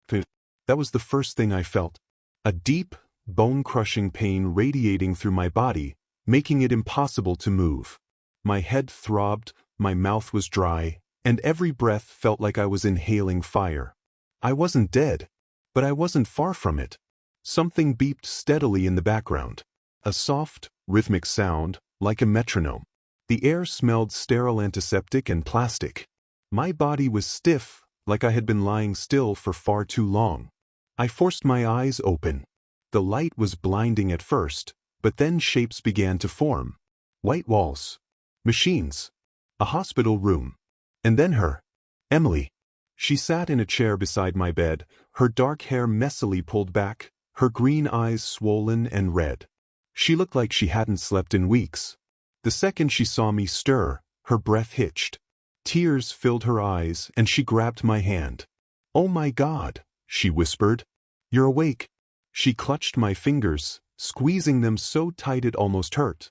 That was the first thing I felt. A deep, bone-crushing pain radiating through my body, making it impossible to move. My head throbbed, my mouth was dry, and every breath felt like I was inhaling fire. I wasn't dead, but I wasn't far from it. Something beeped steadily in the background. A soft, rhythmic sound, like a metronome. The air smelled sterile antiseptic and plastic. My body was stiff, like I had been lying still for far too long. I forced my eyes open. The light was blinding at first, but then shapes began to form. White walls. Machines. A hospital room. And then her. Emily. She sat in a chair beside my bed, her dark hair messily pulled back, her green eyes swollen and red. She looked like she hadn't slept in weeks. The second she saw me stir, her breath hitched. Tears filled her eyes and she grabbed my hand. "Oh my God," she whispered. "You're awake." She clutched my fingers, squeezing them so tight it almost hurt.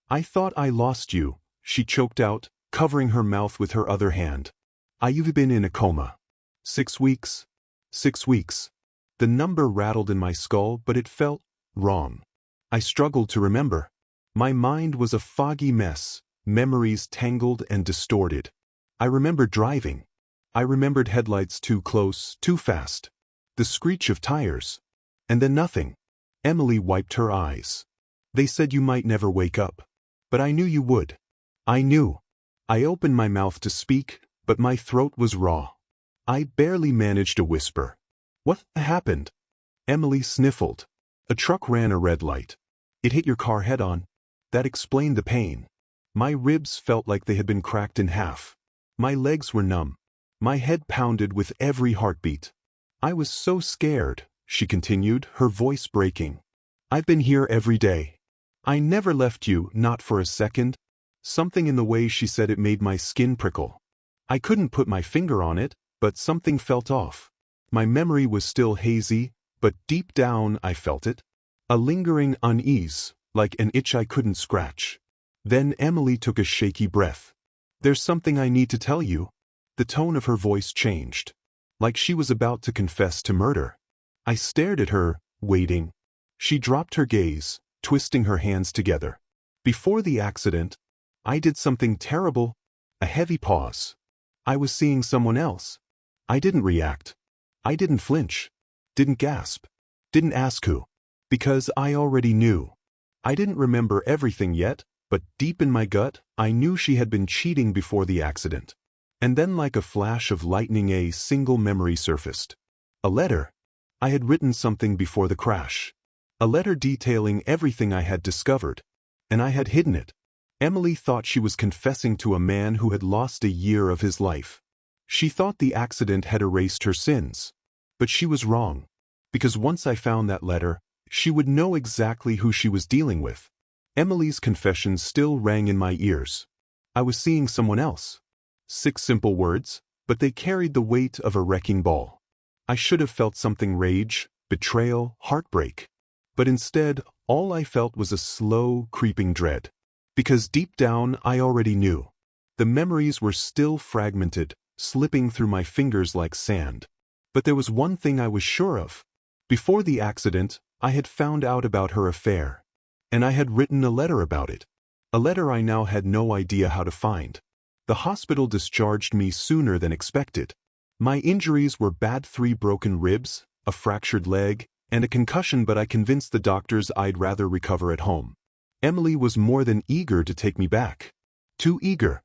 "I thought I lost you," she choked out, covering her mouth with her other hand. "You've been in a coma." 6 weeks. 6 weeks. The number rattled in my skull, but it felt wrong. I struggled to remember. My mind was a foggy mess, memories tangled and distorted. I remembered driving. I remembered headlights too close, too fast. The screech of tires. And then nothing. Emily wiped her eyes. "They said you might never wake up. But I knew you would. I knew." I opened my mouth to speak, but my throat was raw. I barely managed a whisper. "What happened?" Emily sniffled. "A truck ran a red light. It hit your car head-on. That explained the pain. My ribs felt like they had been cracked in half. My legs were numb. My head pounded with every heartbeat. I was so scared," she continued, her voice breaking. "I've been here every day. I never left you, not for a second." Something in the way she said it made my skin prickle. I couldn't put my finger on it, but something felt off. My memory was still hazy, but deep down I felt it. A lingering unease, like an itch I couldn't scratch. Then Emily took a shaky breath. "There's something I need to tell you." The tone of her voice changed. Like she was about to confess to murder. I stared at her, waiting. She dropped her gaze, twisting her hands together. "Before the accident, I did something terrible." A heavy pause. "I was seeing someone else. I didn't react. I didn't flinch. Didn't gasp. Didn't ask who. Because I already knew. I didn't remember everything yet, but deep in my gut, I knew she had been cheating before the accident." And then like a flash of lightning a single memory surfaced. A letter. I had written something before the crash. A letter detailing everything I had discovered. And I had hidden it. Emily thought she was confessing to a man who had lost a year of his life. She thought the accident had erased her sins. But she was wrong. Because once I found that letter, she would know exactly who she was dealing with. Emily's confession still rang in my ears. I was seeing someone else. 6 simple words, but they carried the weight of a wrecking ball. I should have felt something: rage, betrayal, heartbreak. But instead, all I felt was a slow, creeping dread. Because deep down, I already knew. The memories were still fragmented, slipping through my fingers like sand. But there was one thing I was sure of. Before the accident, I had found out about her affair. And I had written a letter about it. A letter I now had no idea how to find. The hospital discharged me sooner than expected. My injuries were bad: 3 broken ribs, a fractured leg, and a concussion, but I convinced the doctors I'd rather recover at home. Emily was more than eager to take me back. Too eager.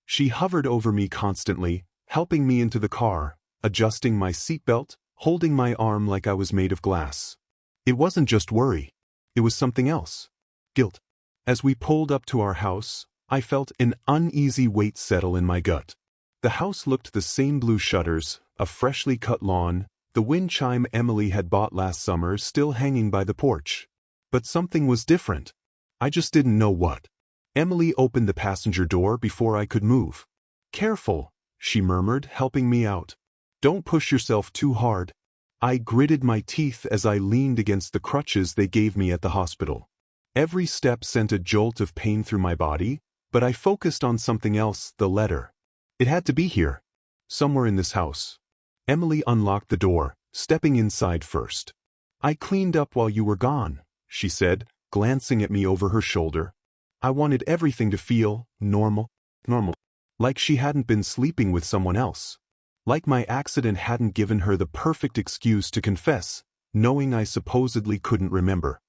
She hovered over me constantly, helping me into the car, adjusting my seatbelt, holding my arm like I was made of glass. It wasn't just worry. It was something else. Guilt. As we pulled up to our house, I felt an uneasy weight settle in my gut. The house looked the same: blue shutters, a freshly cut lawn, the wind chime Emily had bought last summer still hanging by the porch. But something was different. I just didn't know what. Emily opened the passenger door before I could move. "Careful," she murmured, helping me out. "Don't push yourself too hard." I gritted my teeth as I leaned against the crutches they gave me at the hospital. Every step sent a jolt of pain through my body, but I focused on something else: the letter. It had to be here. Somewhere in this house. Emily unlocked the door, stepping inside first. "I cleaned up while you were gone," she said, glancing at me over her shoulder. "I wanted everything to feel normal. Like she hadn't been sleeping with someone else. Like my accident hadn't given her the perfect excuse to confess, knowing I supposedly couldn't remember."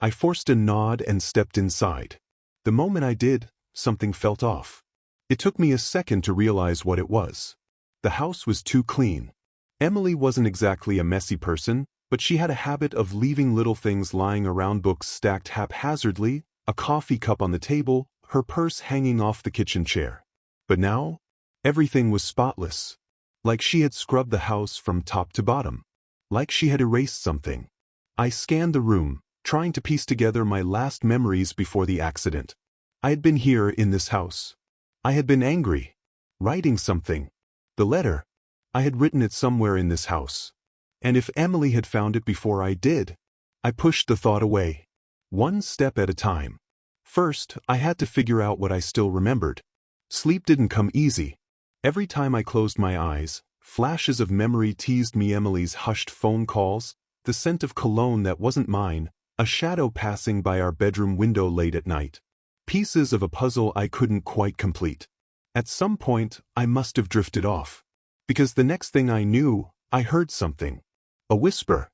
I forced a nod and stepped inside. The moment I did, something felt off. It took me a second to realize what it was. The house was too clean. Emily wasn't exactly a messy person, but she had a habit of leaving little things lying around, books stacked haphazardly, a coffee cup on the table, her purse hanging off the kitchen chair. But now, everything was spotless. Like she had scrubbed the house from top to bottom. Like she had erased something. I scanned the room, trying to piece together my last memories before the accident. I had been here in this house. I had been angry. Writing something. The letter. I had written it somewhere in this house. And if Emily had found it before I did, I pushed the thought away. One step at a time. First, I had to figure out what I still remembered. Sleep didn't come easy. Every time I closed my eyes, flashes of memory teased me: Emily's hushed phone calls, the scent of cologne that wasn't mine, a shadow passing by our bedroom window late at night. Pieces of a puzzle I couldn't quite complete. At some point, I must have drifted off. Because the next thing I knew, I heard something. A whisper.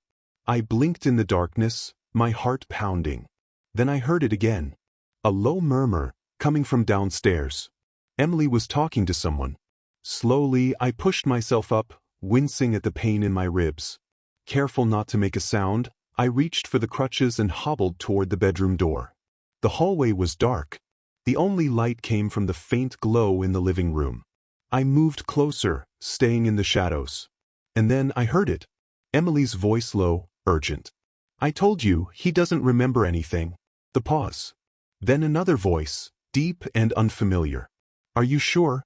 I blinked in the darkness, my heart pounding. Then I heard it again. A low murmur, coming from downstairs. Emily was talking to someone. Slowly, I pushed myself up, wincing at the pain in my ribs. Careful not to make a sound, I reached for the crutches and hobbled toward the bedroom door. The hallway was dark. The only light came from the faint glow in the living room. I moved closer, staying in the shadows. And then I heard it. Emily's voice, low, urgent. "I told you, he doesn't remember anything." The pause. Then another voice, deep and unfamiliar. "Are you sure?"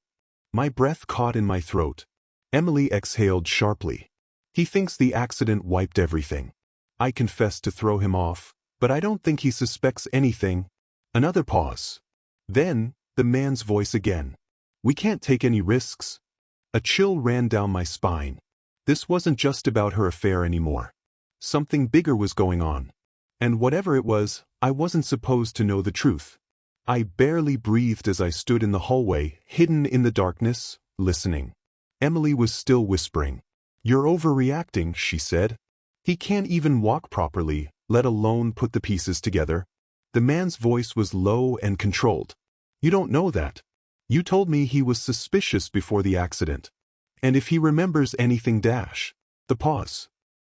My breath caught in my throat. Emily exhaled sharply. "He thinks the accident wiped everything. I confessed to throw him off, but I don't think he suspects anything." Another pause. Then, the man's voice again. "We can't take any risks." A chill ran down my spine. This wasn't just about her affair anymore. Something bigger was going on. And whatever it was, I wasn't supposed to know the truth. I barely breathed as I stood in the hallway, hidden in the darkness, listening. Emily was still whispering. "You're overreacting," she said. "He can't even walk properly, let alone put the pieces together." The man's voice was low and controlled. "You don't know that. You told me he was suspicious before the accident. And if he remembers anything dash." The pause.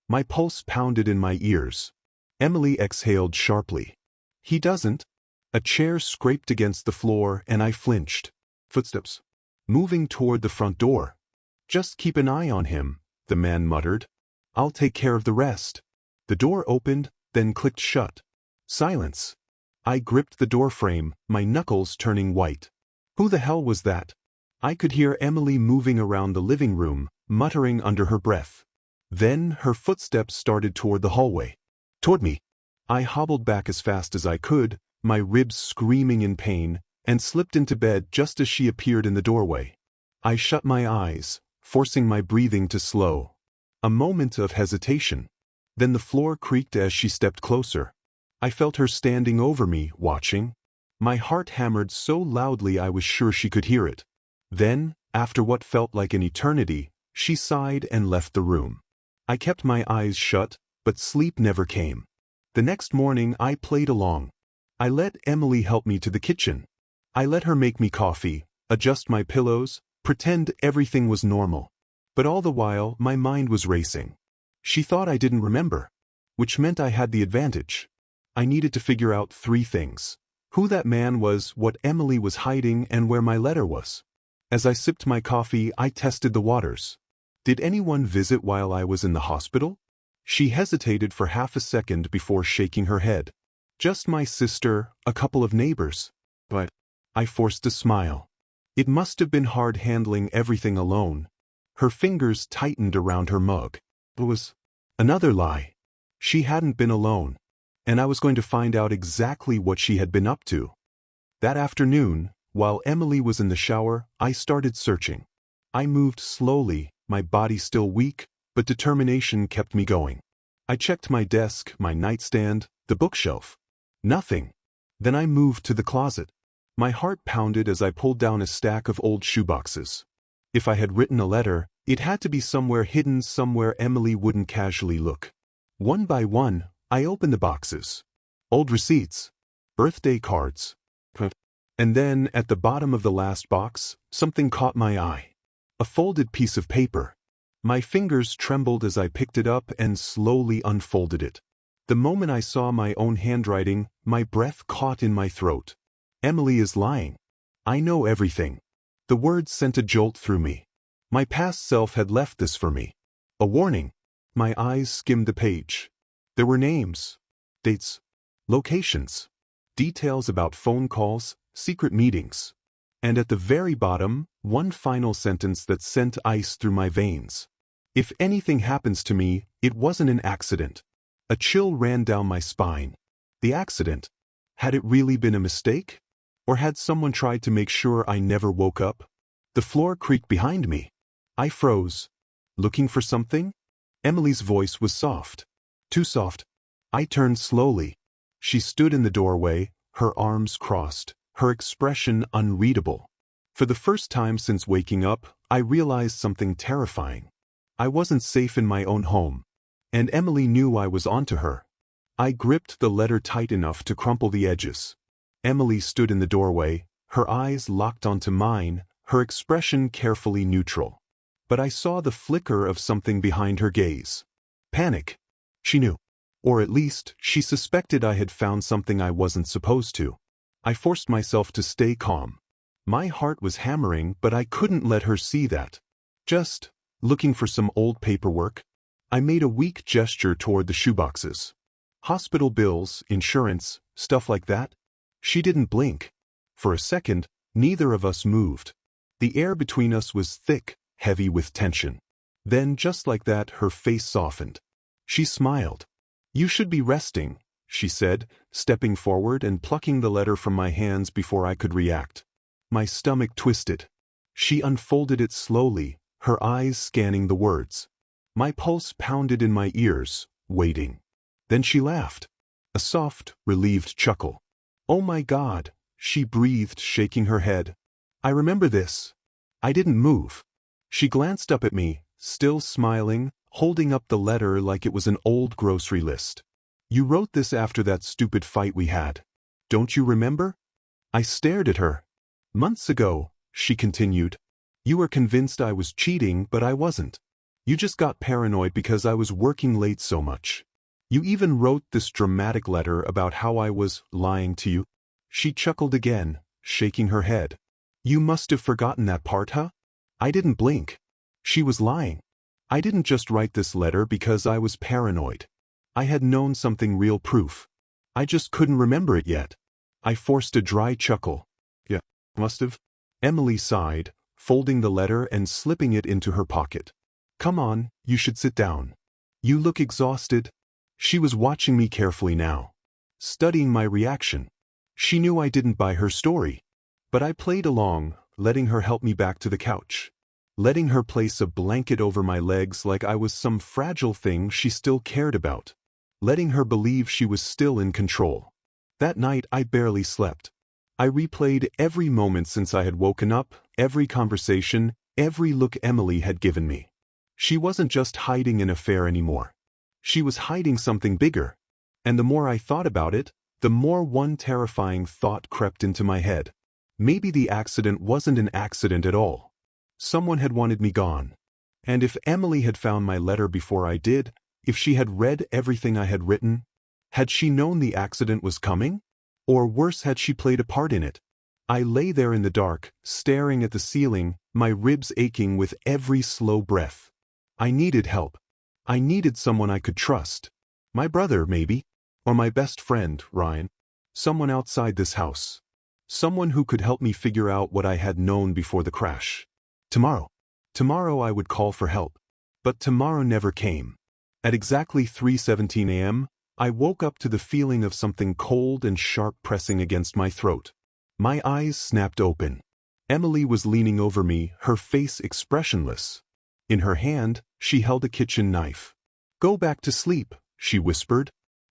My pulse pounded in my ears. Emily exhaled sharply. "He doesn't." A chair scraped against the floor and I flinched. Footsteps. Moving toward the front door. "Just keep an eye on him," the man muttered. "I'll take care of the rest." The door opened, then clicked shut. Silence. I gripped the doorframe, my knuckles turning white. Who the hell was that? I could hear Emily moving around the living room, muttering under her breath. Then her footsteps started toward the hallway. Toward me. I hobbled back as fast as I could, my ribs screaming in pain, and slipped into bed just as she appeared in the doorway. I shut my eyes, forcing my breathing to slow. A moment of hesitation. Then the floor creaked as she stepped closer. I felt her standing over me, watching. My heart hammered so loudly I was sure she could hear it. Then, after what felt like an eternity, she sighed and left the room. I kept my eyes shut, but sleep never came. The next morning I played along. I let Emily help me to the kitchen. I let her make me coffee, adjust my pillows, pretend everything was normal. But all the while my mind was racing. She thought I didn't remember, which meant I had the advantage. I needed to figure out 3 things. Who that man was, what Emily was hiding, and where my letter was. As I sipped my coffee, I tested the waters. Did anyone visit while I was in the hospital? She hesitated for half a second before shaking her head. Just my sister, a couple of neighbors. But I forced a smile. It must have been hard handling everything alone. Her fingers tightened around her mug. It was another lie. She hadn't been alone. And I was going to find out exactly what she had been up to. That afternoon, while Emily was in the shower, I started searching. I moved slowly, my body still weak, but determination kept me going. I checked my desk, my nightstand, the bookshelf. Nothing. Then I moved to the closet. My heart pounded as I pulled down a stack of old shoeboxes. If I had written a letter, it had to be somewhere hidden, somewhere Emily wouldn't casually look. One by one, I opened the boxes. Old receipts. Birthday cards. And then, at the bottom of the last box, something caught my eye. A folded piece of paper. My fingers trembled as I picked it up and slowly unfolded it. The moment I saw my own handwriting, my breath caught in my throat. Emily is lying. I know everything. The words sent a jolt through me. My past self had left this for me. A warning. My eyes skimmed the page. There were names, dates, locations, details about phone calls, secret meetings. And at the very bottom, one final sentence that sent ice through my veins. If anything happens to me, it wasn't an accident. A chill ran down my spine. The accident. Had it really been a mistake? Or had someone tried to make sure I never woke up? The floor creaked behind me. I froze. Looking for something? Emily's voice was soft. Too soft. I turned slowly. She stood in the doorway, her arms crossed, her expression unreadable. For the first time since waking up, I realized something terrifying. I wasn't safe in my own home. And Emily knew I was onto her. I gripped the letter tight enough to crumple the edges. Emily stood in the doorway, her eyes locked onto mine, her expression carefully neutral. But I saw the flicker of something behind her gaze. Panic. She knew. Or at least, she suspected I had found something I wasn't supposed to. I forced myself to stay calm. My heart was hammering, but I couldn't let her see that. Just looking for some old paperwork. I made a weak gesture toward the shoeboxes. Hospital bills, insurance, stuff like that. She didn't blink. For a second, neither of us moved. The air between us was thick, heavy with tension. Then, just like that, her face softened. She smiled. "You should be resting," she said, stepping forward and plucking the letter from my hands before I could react. My stomach twisted. She unfolded it slowly, her eyes scanning the words. My pulse pounded in my ears, waiting. Then she laughed. A soft, relieved chuckle. "Oh my God," she breathed, shaking her head. "I remember this." I didn't move. She glanced up at me, still smiling, holding up the letter like it was an old grocery list. "You wrote this after that stupid fight we had. Don't you remember?" I stared at her. "Months ago," she continued. "You were convinced I was cheating, but I wasn't. You just got paranoid because I was working late so much. You even wrote this dramatic letter about how I was lying to you." She chuckled again, shaking her head. "You must have forgotten that part, huh?" I didn't blink. She was lying. I didn't just write this letter because I was paranoid. I had known something, real proof. I just couldn't remember it yet. I forced a dry chuckle. "Yeah, must have." Emily sighed, folding the letter and slipping it into her pocket. "Come on, you should sit down. You look exhausted." She was watching me carefully now, studying my reaction. She knew I didn't buy her story. But I played along, letting her help me back to the couch. Letting her place a blanket over my legs like I was some fragile thing she still cared about. Letting her believe she was still in control. That night I barely slept. I replayed every moment since I had woken up, every conversation, every look Emily had given me. She wasn't just hiding an affair anymore. She was hiding something bigger. And the more I thought about it, the more one terrifying thought crept into my head. Maybe the accident wasn't an accident at all. Someone had wanted me gone. And if Emily had found my letter before I did, if she had read everything I had written, had she known the accident was coming? Or worse, had she played a part in it? I lay there in the dark, staring at the ceiling, my ribs aching with every slow breath. I needed help. I needed someone I could trust. My brother, maybe. Or my best friend, Ryan. Someone outside this house. Someone who could help me figure out what I had known before the crash. Tomorrow I would call for help. But tomorrow never came. At exactly 3:17 a.m., I woke up to the feeling of something cold and sharp pressing against my throat. My eyes snapped open. Emily was leaning over me, her face expressionless. In her hand, she held a kitchen knife. "Go back to sleep," she whispered.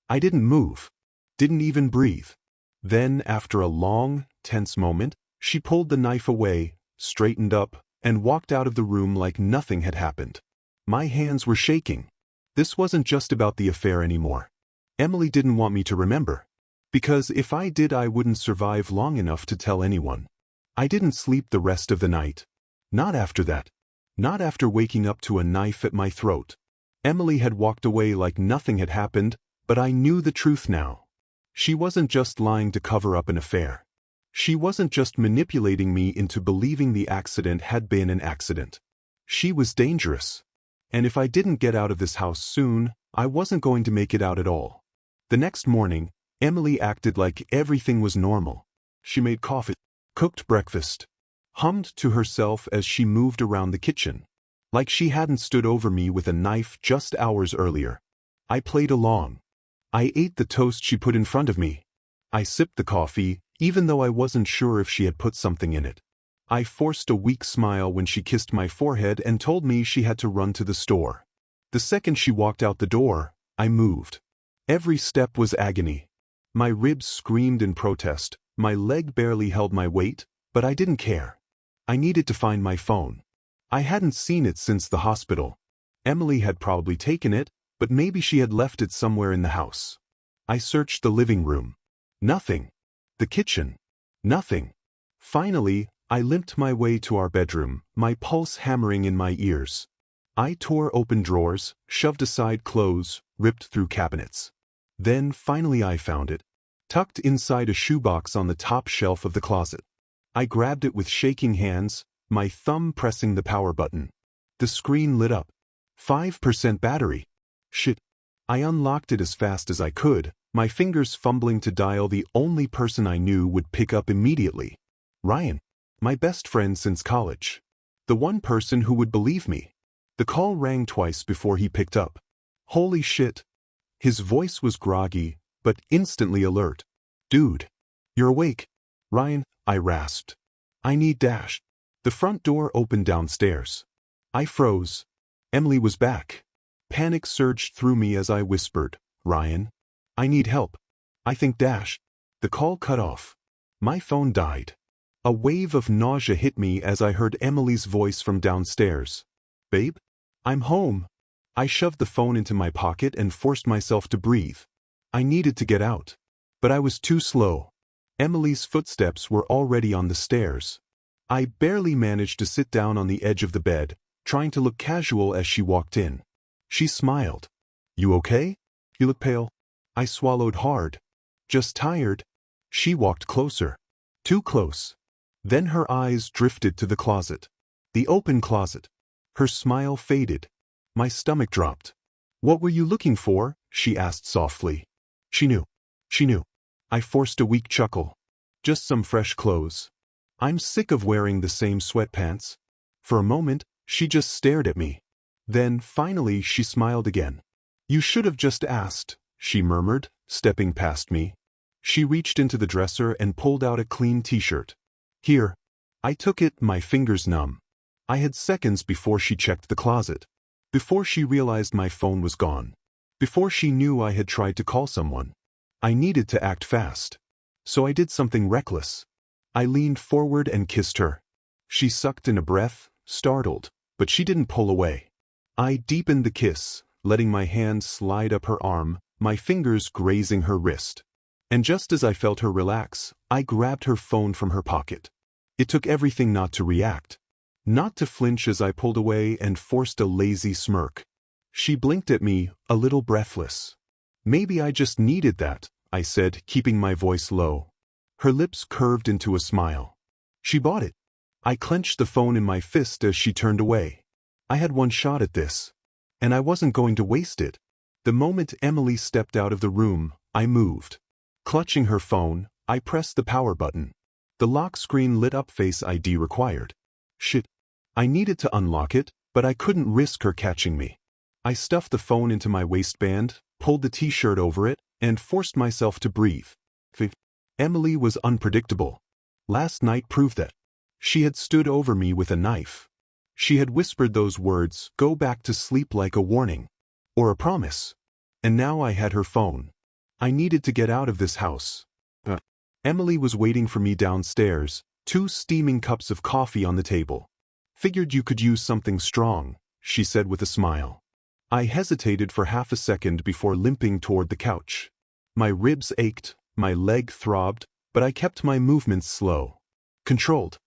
I didn't move. Didn't even breathe. Then, after a long, tense moment, she pulled the knife away, straightened up, and walked out of the room like nothing had happened. My hands were shaking. This wasn't just about the affair anymore. Emily didn't want me to remember. Because if I did, I wouldn't survive long enough to tell anyone. I didn't sleep the rest of the night. Not after that. Not after waking up to a knife at my throat. Emily had walked away like nothing had happened, but I knew the truth now. She wasn't just lying to cover up an affair. She wasn't just manipulating me into believing the accident had been an accident. She was dangerous. And if I didn't get out of this house soon, I wasn't going to make it out at all. The next morning, Emily acted like everything was normal. She made coffee, cooked breakfast, hummed to herself as she moved around the kitchen, like she hadn't stood over me with a knife just hours earlier. I played along. I ate the toast she put in front of me. I sipped the coffee, even though I wasn't sure if she had put something in it. I forced a weak smile when she kissed my forehead and told me she had to run to the store. The second she walked out the door, I moved. Every step was agony. My ribs screamed in protest, my leg barely held my weight, but I didn't care. I needed to find my phone. I hadn't seen it since the hospital. Emily had probably taken it, but maybe she had left it somewhere in the house. I searched the living room. Nothing. The kitchen. Nothing. Finally, I limped my way to our bedroom, my pulse hammering in my ears. I tore open drawers, shoved aside clothes, ripped through cabinets. Then finally I found it, tucked inside a shoebox on the top shelf of the closet. I grabbed it with shaking hands, my thumb pressing the power button. The screen lit up. 5% battery. Shit. I unlocked it as fast as I could, my fingers fumbling to dial the only person I knew would pick up immediately. Ryan. My best friend since college. The one person who would believe me. The call rang twice before he picked up. Holy shit. His voice was groggy, but instantly alert. Dude. You're awake. Ryan, I rasped. I need Dash. The front door opened downstairs. I froze. Emily was back. Panic surged through me as I whispered, Ryan. I need help. I think Dash. The call cut off. My phone died. A wave of nausea hit me as I heard Emily's voice from downstairs. Babe? I'm home. I shoved the phone into my pocket and forced myself to breathe. I needed to get out. But I was too slow. Emily's footsteps were already on the stairs. I barely managed to sit down on the edge of the bed, trying to look casual as she walked in. She smiled. You okay? You look pale. I swallowed hard. Just tired. She walked closer. Too close. Then her eyes drifted to the closet. The open closet. Her smile faded. My stomach dropped. What were you looking for? She asked softly. She knew. She knew. I forced a weak chuckle. Just some fresh clothes. I'm sick of wearing the same sweatpants. For a moment, she just stared at me. Then, finally, she smiled again. You should have just asked, she murmured, stepping past me. She reached into the dresser and pulled out a clean t-shirt. Here. I took it, my fingers numb. I had seconds before she checked the closet. Before she realized my phone was gone. Before she knew I had tried to call someone. I needed to act fast. So I did something reckless. I leaned forward and kissed her. She sucked in a breath, startled, but she didn't pull away. I deepened the kiss, letting my hand slide up her arm, my fingers grazing her wrist. And just as I felt her relax, I grabbed her phone from her pocket. It took everything not to react. Not to flinch as I pulled away and forced a lazy smirk. She blinked at me, a little breathless. Maybe I just needed that, I said, keeping my voice low. Her lips curved into a smile. She bought it. I clenched the phone in my fist as she turned away. I had one shot at this. And I wasn't going to waste it. The moment Emily stepped out of the room, I moved. Clutching her phone, I pressed the power button. The lock screen lit up Face ID required. Shit. I needed to unlock it, but I couldn't risk her catching me. I stuffed the phone into my waistband, pulled the t-shirt over it, and forced myself to breathe. Emily was unpredictable. Last night proved that. She had stood over me with a knife. She had whispered those words, "Go back to sleep," like a warning. Or a promise. And now I had her phone. I needed to get out of this house. Emily was waiting for me downstairs, 2 steaming cups of coffee on the table. "Figured you could use something strong," she said with a smile. I hesitated for half a second before limping toward the couch. My ribs ached, my leg throbbed, but I kept my movements slow. Controlled.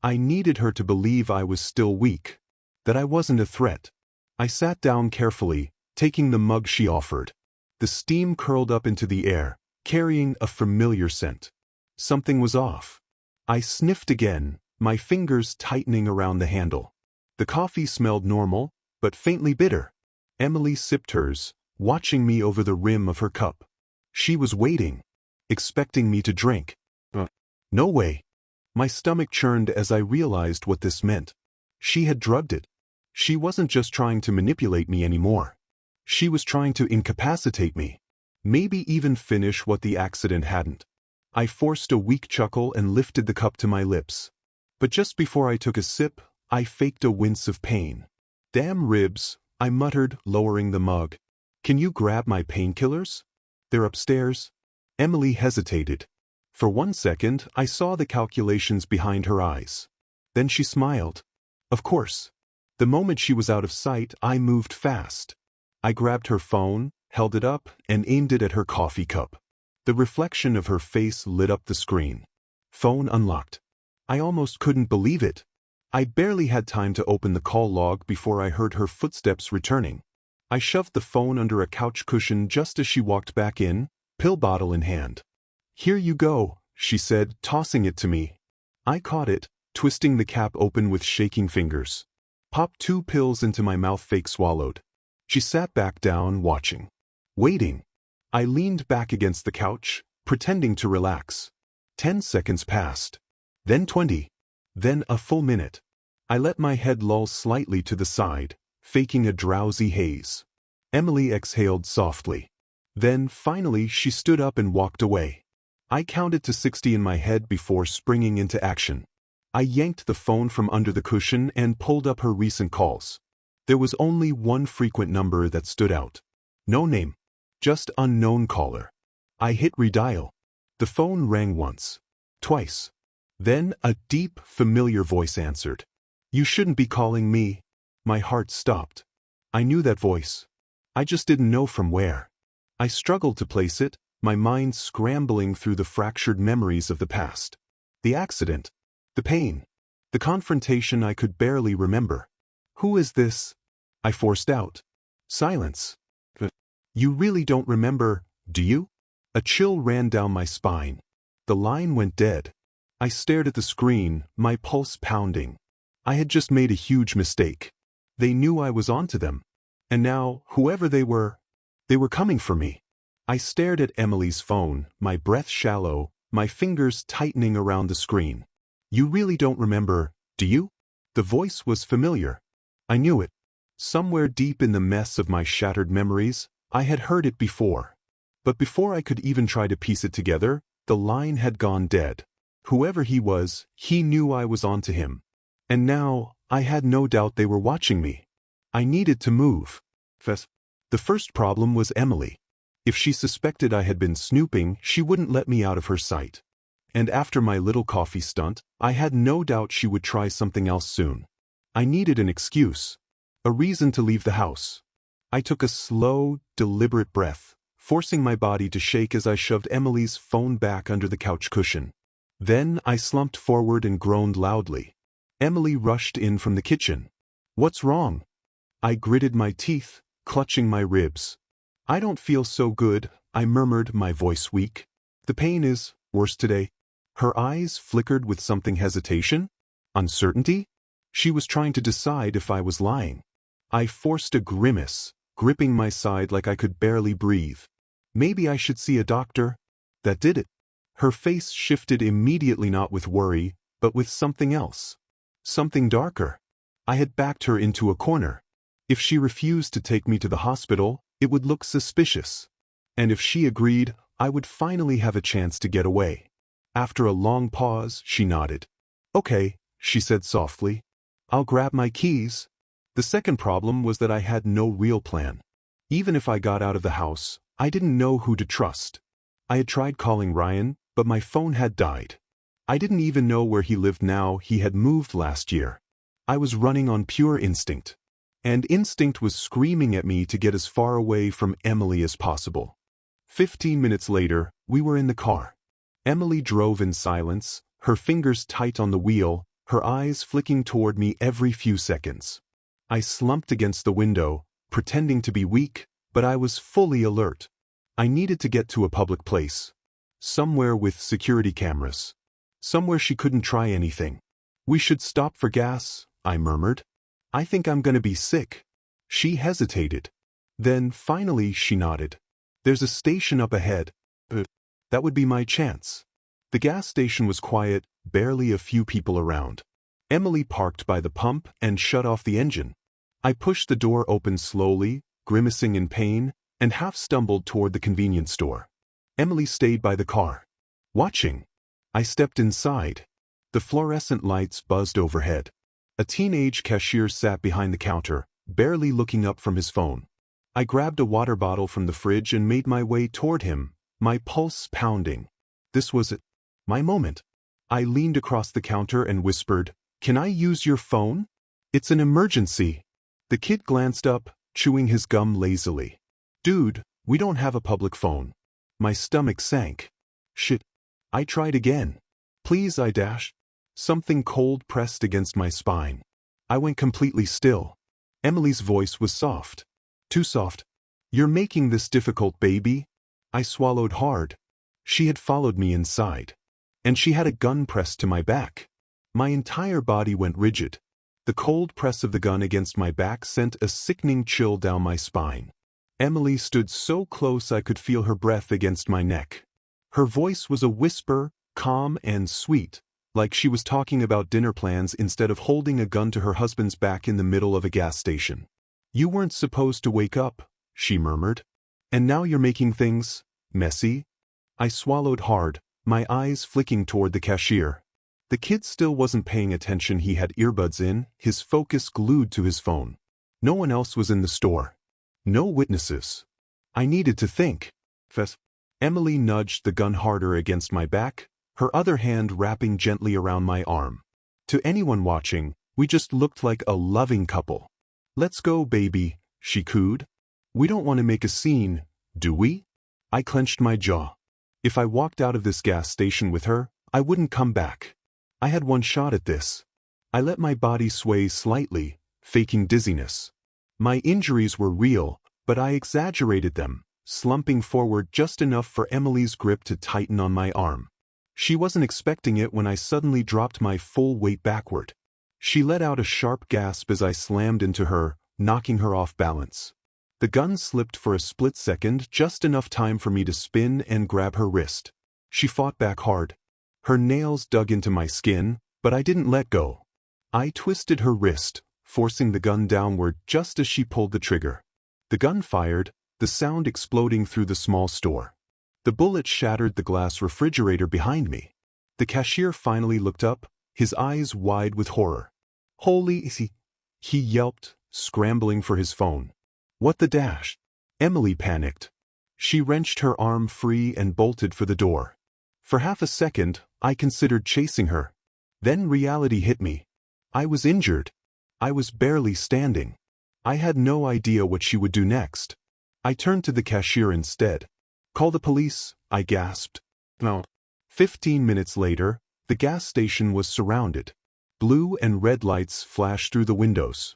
I needed her to believe I was still weak. That I wasn't a threat. I sat down carefully, taking the mug she offered. The steam curled up into the air, carrying a familiar scent. Something was off. I sniffed again, my fingers tightening around the handle. The coffee smelled normal, but faintly bitter. Emily sipped hers, watching me over the rim of her cup. She was waiting, expecting me to drink. No way. My stomach churned as I realized what this meant. She had drugged it. She wasn't just trying to manipulate me anymore. She was trying to incapacitate me. Maybe even finish what the accident hadn't. I forced a weak chuckle and lifted the cup to my lips. But just before I took a sip, I faked a wince of pain. "Damn ribs," I muttered, lowering the mug. "Can you grab my painkillers? They're upstairs." Emily hesitated. For 1 second, I saw the calculations behind her eyes. Then she smiled. Of course. The moment she was out of sight, I moved fast. I grabbed her phone, held it up, and aimed it at her coffee cup. The reflection of her face lit up the screen. Phone unlocked. I almost couldn't believe it. I barely had time to open the call log before I heard her footsteps returning. I shoved the phone under a couch cushion just as she walked back in, pill bottle in hand. "Here you go," she said, tossing it to me. I caught it, twisting the cap open with shaking fingers. Popped 2 pills into my mouth, fake swallowed. She sat back down, watching. Waiting. I leaned back against the couch, pretending to relax. 10 seconds passed. Then 20. Then a full minute. I let my head loll slightly to the side, faking a drowsy haze. Emily exhaled softly. Then, finally, she stood up and walked away. I counted to 60 in my head before springing into action. I yanked the phone from under the cushion and pulled up her recent calls. There was only one frequent number that stood out. No name. Just unknown caller. I hit redial. The phone rang once. Twice. Then a deep, familiar voice answered. "You shouldn't be calling me." My heart stopped. I knew that voice. I just didn't know from where. I struggled to place it, my mind scrambling through the fractured memories of the past. The accident. The pain. The confrontation I could barely remember. "Who is this?" I forced out. Silence. "You really don't remember, do you?" A chill ran down my spine. The line went dead. I stared at the screen, my pulse pounding. I had just made a huge mistake. They knew I was onto them. And now, whoever they were coming for me. I stared at Emily's phone, my breath shallow, my fingers tightening around the screen. "You really don't remember, do you?" The voice was familiar. I knew it. Somewhere deep in the mess of my shattered memories, I had heard it before. But before I could even try to piece it together, the line had gone dead. Whoever he was, he knew I was onto him. And now, I had no doubt they were watching me. I needed to move. The first problem was Emily. If she suspected I had been snooping, she wouldn't let me out of her sight. And after my little coffee stunt, I had no doubt she would try something else soon. I needed an excuse. A reason to leave the house. I took a slow, deliberate breath, forcing my body to shake as I shoved Emily's phone back under the couch cushion. Then I slumped forward and groaned loudly. Emily rushed in from the kitchen. "What's wrong?" I gritted my teeth, clutching my ribs. "I don't feel so good," I murmured, my voice weak. "The pain is worse today." Her eyes flickered with something hesitation? Uncertainty? She was trying to decide if I was lying. I forced a grimace, gripping my side like I could barely breathe. Maybe I should see a doctor? That did it. Her face shifted immediately, not with worry, but with something else. Something darker. I had backed her into a corner. If she refused to take me to the hospital, it would look suspicious. And if she agreed, I would finally have a chance to get away. After a long pause, she nodded. "Okay," she said softly. I'll grab my keys. The second problem was that I had no real plan. Even if I got out of the house, I didn't know who to trust. I had tried calling Ryan, but my phone had died. I didn't even know where he lived now. He had moved last year. I was running on pure instinct. And instinct was screaming at me to get as far away from Emily as possible. 15 minutes later, we were in the car. Emily drove in silence, her fingers tight on the wheel, her eyes flicking toward me every few seconds. I slumped against the window, pretending to be weak, but I was fully alert. I needed to get to a public place. Somewhere with security cameras. Somewhere she couldn't try anything. We should stop for gas, I murmured. I think I'm gonna be sick. She hesitated. Then, finally, she nodded. There's a station up ahead. That would be my chance. The gas station was quiet, barely a few people around. Emily parked by the pump and shut off the engine. I pushed the door open slowly, grimacing in pain, and half stumbled toward the convenience store. Emily stayed by the car, watching. I stepped inside. The fluorescent lights buzzed overhead. A teenage cashier sat behind the counter, barely looking up from his phone. I grabbed a water bottle from the fridge and made my way toward him, my pulse pounding. This was it. My moment. I leaned across the counter and whispered, "Can I use your phone? It's an emergency." The kid glanced up, chewing his gum lazily. "Dude, we don't have a public phone." My stomach sank. Shit. I tried again. "Please," I dashed. Something cold pressed against my spine. I went completely still. Emily's voice was soft. Too soft. "You're making this difficult, baby." I swallowed hard. She had followed me inside. And she had a gun pressed to my back. My entire body went rigid. The cold press of the gun against my back sent a sickening chill down my spine. Emily stood so close I could feel her breath against my neck. Her voice was a whisper, calm and sweet, like she was talking about dinner plans instead of holding a gun to her husband's back in the middle of a gas station. "You weren't supposed to wake up," she murmured. "And now you're making things messy." I swallowed hard, my eyes flicking toward the cashier. The kid still wasn't paying attention. He had earbuds in, his focus glued to his phone. No one else was in the store. No witnesses. I needed to think. Emily nudged the gun harder against my back, her other hand wrapping gently around my arm. To anyone watching, we just looked like a loving couple. "Let's go, baby," she cooed. "We don't want to make a scene, do we?" I clenched my jaw. If I walked out of this gas station with her, I wouldn't come back. I had one shot at this. I let my body sway slightly, faking dizziness. My injuries were real, but I exaggerated them, slumping forward just enough for Emily's grip to tighten on my arm. She wasn't expecting it when I suddenly dropped my full weight backward. She let out a sharp gasp as I slammed into her, knocking her off balance. The gun slipped for a split second, just enough time for me to spin and grab her wrist. She fought back hard. Her nails dug into my skin, but I didn't let go. I twisted her wrist, forcing the gun downward just as she pulled the trigger. The gun fired, the sound exploding through the small store. The bullet shattered the glass refrigerator behind me. The cashier finally looked up, his eyes wide with horror. "Holy," he yelped, scrambling for his phone. "What the dash?" Emily panicked. She wrenched her arm free and bolted for the door. For half a second, I considered chasing her. Then reality hit me. I was injured. I was barely standing. I had no idea what she would do next. I turned to the cashier instead. "Call the police," I gasped. No. 15 minutes later, the gas station was surrounded. Blue and red lights flashed through the windows.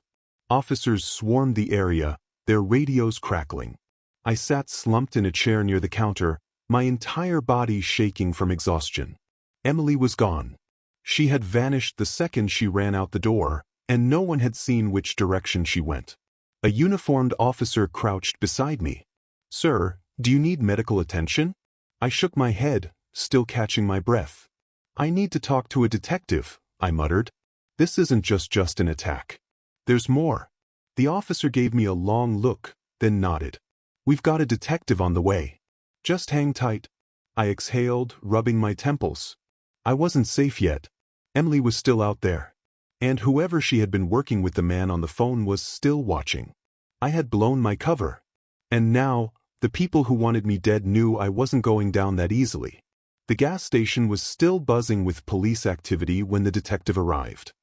Officers swarmed the area, their radios crackling. I sat slumped in a chair near the counter, my entire body shaking from exhaustion. Emily was gone. She had vanished the second she ran out the door, and no one had seen which direction she went. A uniformed officer crouched beside me. "Sir, do you need medical attention?" I shook my head, still catching my breath. "I need to talk to a detective," I muttered. "This isn't just an attack. There's more." The officer gave me a long look, then nodded. "We've got a detective on the way. Just hang tight." I exhaled, rubbing my temples. I wasn't safe yet. Emily was still out there. And whoever she had been working with, the man on the phone, was still watching. I had blown my cover. And now, the people who wanted me dead knew I wasn't going down that easily. The gas station was still buzzing with police activity when the detective arrived.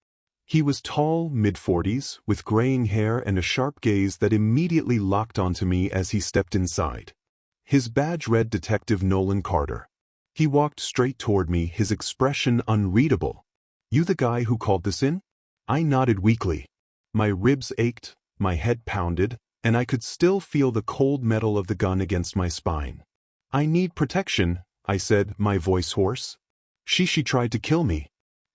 He was tall, mid-40s, with graying hair and a sharp gaze that immediately locked onto me as he stepped inside. His badge read Detective Nolan Carter. He walked straight toward me, his expression unreadable. "You the guy who called this in?" I nodded weakly. My ribs ached, my head pounded, and I could still feel the cold metal of the gun against my spine. "I need protection," I said, my voice hoarse. She tried to kill me.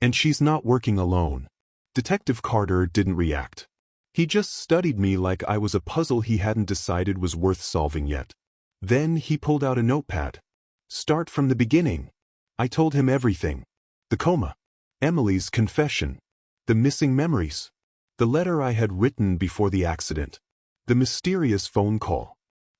And she's not working alone." Detective Carter didn't react. He just studied me like I was a puzzle he hadn't decided was worth solving yet. Then he pulled out a notepad. "Start from the beginning." I told him everything. The coma. Emily's confession. The missing memories. The letter I had written before the accident. The mysterious phone call.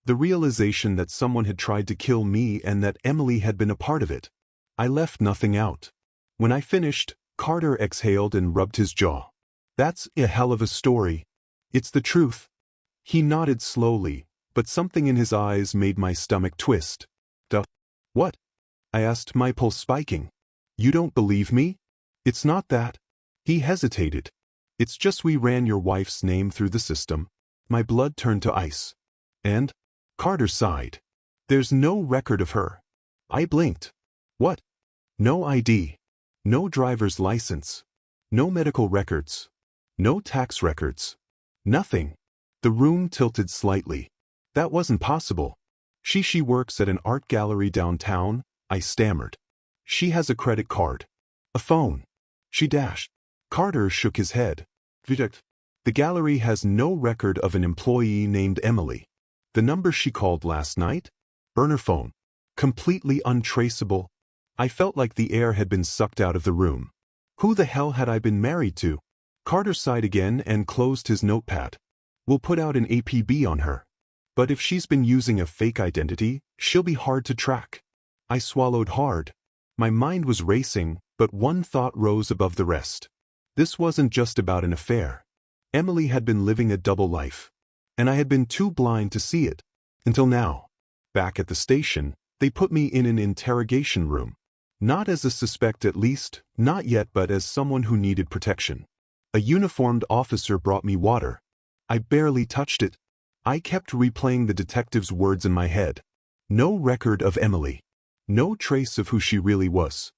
The realization that someone had tried to kill me and that Emily had been a part of it. I left nothing out. When I finished, Carter exhaled and rubbed his jaw. "That's a hell of a story. It's the truth." He nodded slowly, but something in his eyes made my stomach twist. "Duh. What?" I asked, my pulse spiking. "You don't believe me?" "It's not that." He hesitated. "It's just we ran your wife's name through the system." My blood turned to ice. "And?" Carter sighed. "There's no record of her." I blinked. "What?" "No ID. No driver's license. No medical records. No tax records. Nothing." The room tilted slightly. "That wasn't possible." She works at an art gallery downtown," I stammered. "She has a credit card. A phone." She dashed. Carter shook his head. "The gallery has no record of an employee named Emily. The number she called last night? Burner phone. Completely untraceable." I felt like the air had been sucked out of the room. Who the hell had I been married to? Carter sighed again and closed his notepad. "We'll put out an APB on her. But if she's been using a fake identity, she'll be hard to track." I swallowed hard. My mind was racing, but one thought rose above the rest. This wasn't just about an affair. Emily had been living a double life. And I had been too blind to see it. Until now. Back at the station, they put me in an interrogation room. Not as a suspect, at least, not yet, but as someone who needed protection. A uniformed officer brought me water. I barely touched it. I kept replaying the detective's words in my head. No record of Emily. No trace of who she really was.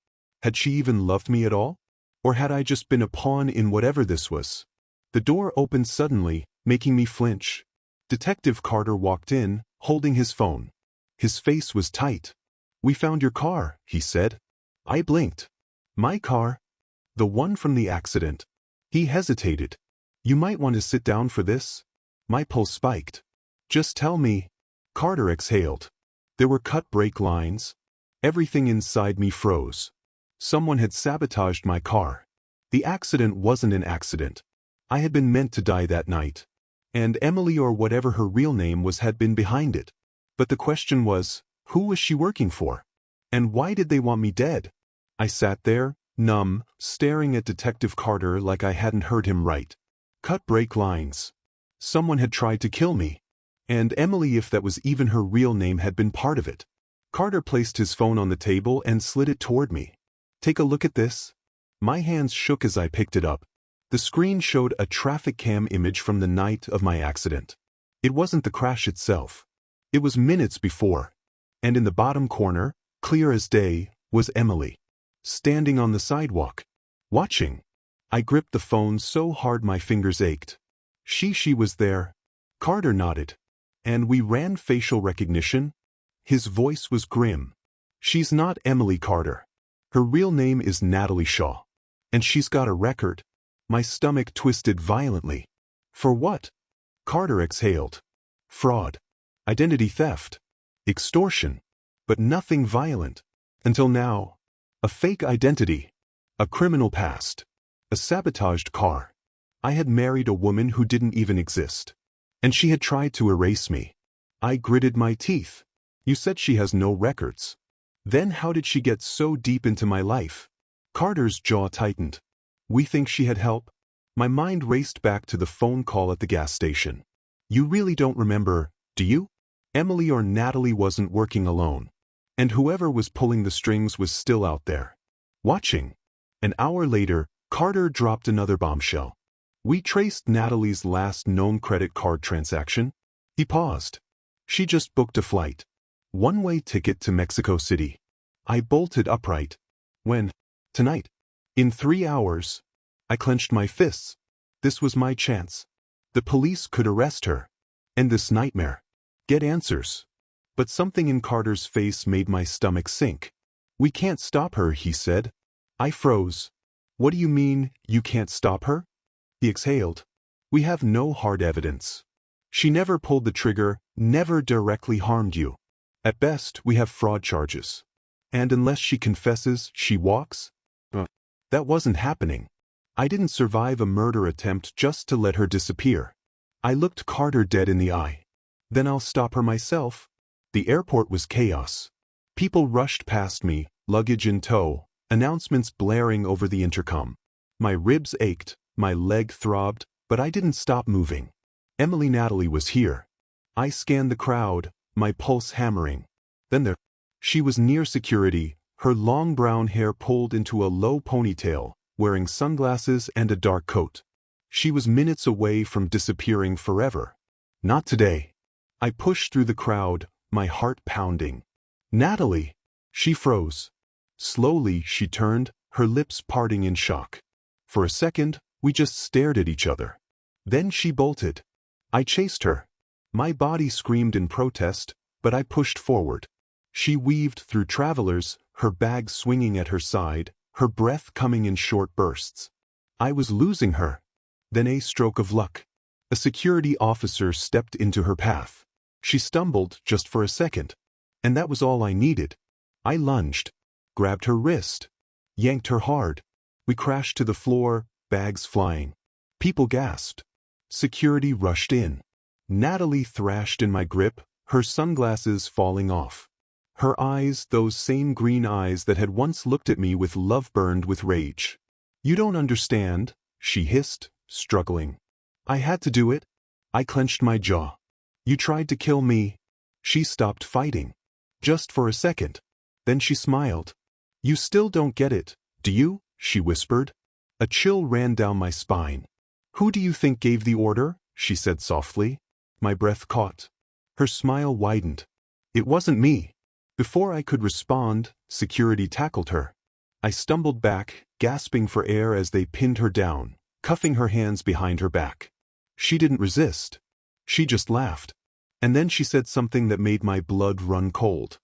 Had she even loved me at all? Or had I just been a pawn in whatever this was? The door opened suddenly, making me flinch. Detective Carter walked in, holding his phone. His face was tight. "We found your car," he said. I blinked. "My car?" "The one from the accident." He hesitated. "You might want to sit down for this." My pulse spiked. "Just tell me." Carter exhaled. There were cut brake lines. Everything inside me froze. Someone had sabotaged my car. The accident wasn't an accident. I had been meant to die that night. And Emily, or whatever her real name was, had been behind it. But the question was, who was she working for? And why did they want me dead? I sat there, numb, staring at Detective Carter like I hadn't heard him right. Cut brake lines. Someone had tried to kill me. And Emily, if that was even her real name, had been part of it. Carter placed his phone on the table and slid it toward me. "Take a look at this." My hands shook as I picked it up. The screen showed a traffic cam image from the night of my accident. It wasn't the crash itself. It was minutes before. And in the bottom corner, clear as day, was Emily. Standing on the sidewalk. Watching. I gripped the phone so hard my fingers ached. She was there. Carter nodded. "And we ran facial recognition." His voice was grim. "She's not Emily Carter. Her real name is Natalie Shaw. And she's got a record." My stomach twisted violently. "For what?" Carter exhaled. "Fraud. Identity theft. Extortion. But nothing violent. Until now. A fake identity. A criminal past. A sabotaged car. I had married a woman who didn't even exist. And she had tried to erase me." I gritted my teeth. "You said she has no records. Then how did she get so deep into my life?" Carter's jaw tightened. "We think she had help. My mind raced back to the phone call at the gas station. You really don't remember, do you? Emily or Natalie wasn't working alone. And whoever was pulling the strings was still out there. Watching. An hour later, Carter dropped another bombshell. We traced Natalie's last known credit card transaction. He paused. She just booked a flight. One-way ticket to Mexico City. I bolted upright. When? Tonight. In 3 hours. I clenched my fists. This was my chance. The police could arrest her. End this nightmare. Get answers. But something in Carter's face made my stomach sink. We can't stop her, he said. I froze. What do you mean, you can't stop her? He exhaled. We have no hard evidence. She never pulled the trigger, never directly harmed you. At best, we have fraud charges. And unless she confesses, she walks? That wasn't happening. I didn't survive a murder attempt just to let her disappear. I looked Carter dead in the eye. Then I'll stop her myself. The airport was chaos. People rushed past me, luggage in tow, announcements blaring over the intercom. My ribs ached, my leg throbbed, but I didn't stop moving. Natalie was here. I scanned the crowd, my pulse hammering. Then she was near security, her long brown hair pulled into a low ponytail, wearing sunglasses and a dark coat. She was minutes away from disappearing forever. Not today. I pushed through the crowd, my heart pounding. Natalie! She froze. Slowly she turned, her lips parting in shock. For a second, we just stared at each other. Then she bolted. I chased her. My body screamed in protest, but I pushed forward. She weaved through travelers, her bag swinging at her side, her breath coming in short bursts. I was losing her. Then a stroke of luck. A security officer stepped into her path. She stumbled just for a second. And that was all I needed. I lunged, grabbed her wrist, yanked her hard. We crashed to the floor, bags flying. People gasped. Security rushed in. Natalie thrashed in my grip, her sunglasses falling off. Her eyes, those same green eyes that had once looked at me with love burned with rage. You don't understand, she hissed, struggling. I had to do it. I clenched my jaw. You tried to kill me. She stopped fighting. Just for a second. Then she smiled. You still don't get it, do you? She whispered. A chill ran down my spine. Who do you think gave the order? She said softly. My breath caught. Her smile widened. It wasn't me. Before I could respond, security tackled her. I stumbled back, gasping for air as they pinned her down, cuffing her hands behind her back. She didn't resist. She just laughed. And then she said something that made my blood run cold.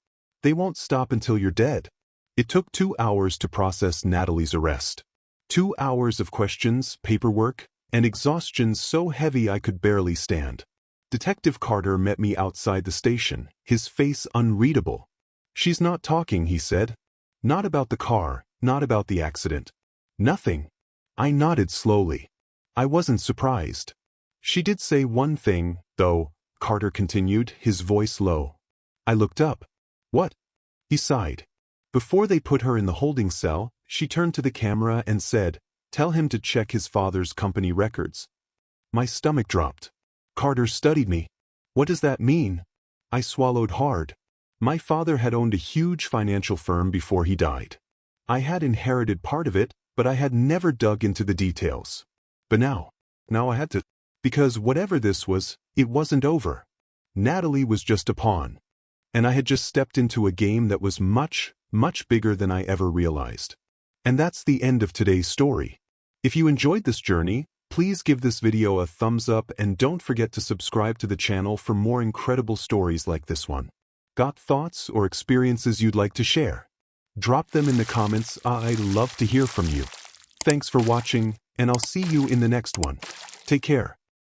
They won't stop until you're dead. It took 2 hours to process Natalie's arrest. 2 hours of questions, paperwork, and exhaustion so heavy I could barely stand. Detective Carter met me outside the station, his face unreadable. She's not talking, he said. Not about the car, not about the accident. Nothing. I nodded slowly. I wasn't surprised. She did say one thing, though, Carter continued, his voice low. I looked up. What? He sighed. Before they put her in the holding cell, she turned to the camera and said, Tell him to check his father's company records. My stomach dropped. Carter studied me. What does that mean? I swallowed hard. My father had owned a huge financial firm before he died. I had inherited part of it, but I had never dug into the details. But now I had to. Because whatever this was, it wasn't over. Natalie was just a pawn. And I had just stepped into a game that was much, much bigger than I ever realized. And that's the end of today's story. If you enjoyed this journey, please give this video a thumbs up and don't forget to subscribe to the channel for more incredible stories like this one. Got thoughts or experiences you'd like to share? Drop them in the comments. I'd love to hear from you. Thanks for watching, and I'll see you in the next one. Take care.